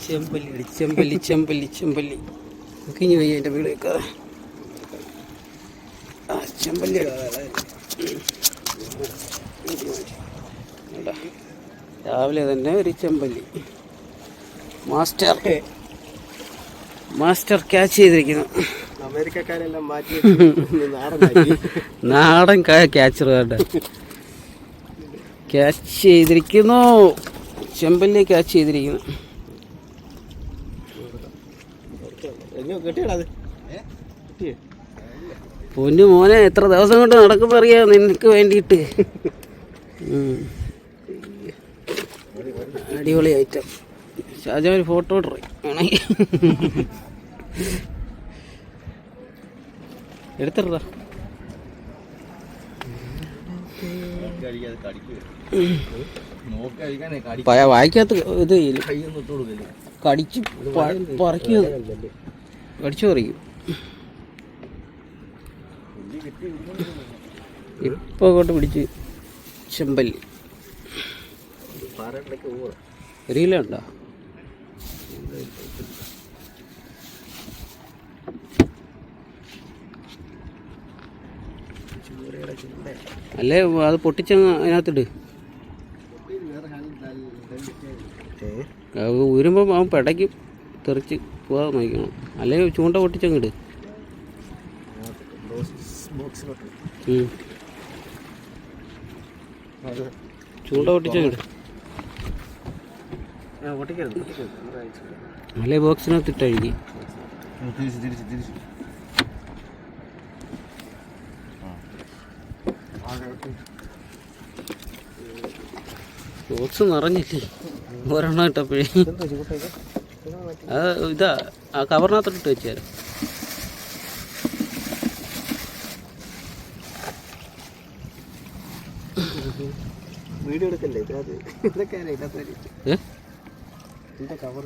ചെമ്പല്ലി ചെമ്പല്ലി ചെമ്പല്ലി ചെമ്പല്ലി കിഞ്ഞു പോയി എൻ്റെ വീട് വെക്കാതെ. ആ ചെമ്പല്ലി രാവിലെ തന്നെ ഒരു ചെമ്പല്ലി മാസ്റ്റർ ക്യാച്ച് ചെയ്തിരിക്കുന്നു. അമേരിക്കക്കാരെല്ലാം മാറ്റി നാടൻ ക്യാച്ചർ വേണ്ട ക്യാച്ച് ചെയ്തിരിക്കുന്നു. ചെമ്പല്ലി ക്യാച്ച് ചെയ്തിരിക്കുന്നു. പൊന്നു മോനെ എത്ര ദിവസം കൊണ്ട് നടക്കുമ്പോൾ അറിയാം നിനക്ക് വേണ്ടിയിട്ട്. അടിപൊളി ഐറ്റം. ഷാജാൻ ഒരു ഫോട്ടോ എടുത്തിട്ടാ. വായിക്കാത്ത ഇത് കടിച്ചു പറിക്കും, കടിച്ചു പറിക്കും. ഇപ്പൊ അങ്ങോട്ട് പിടിച്ച് ചെമ്പല്ലി ഒരു കിലോ ഉണ്ടോ? അല്ലേ അത് പൊട്ടിച്ചങ്ങ് അതിനകത്തിട്. ഊരുമ്പം അവൻ പിടയ്ക്കും, തെറിച്ച് പോകാതെ നോക്കണം. അല്ലെങ്കിൽ ചൂണ്ട പൊട്ടിച്ചങ്ങിട്. ചൂണ്ട പൊട്ടിച്ചങ്ങിട്. അല്ലേ ബോക്സിനകത്ത് ഇട്ടഴുകി. ബോക്സ് നിറഞ്ഞില്ലേ ഒരെണ്ണം ഇട്ടപ്പോഴേ. അത് ഇതാ ആ കവറിനകത്തോട്ട് വെച്ചാൽ വീഡിയോ എടുക്കല്ലേ കവർ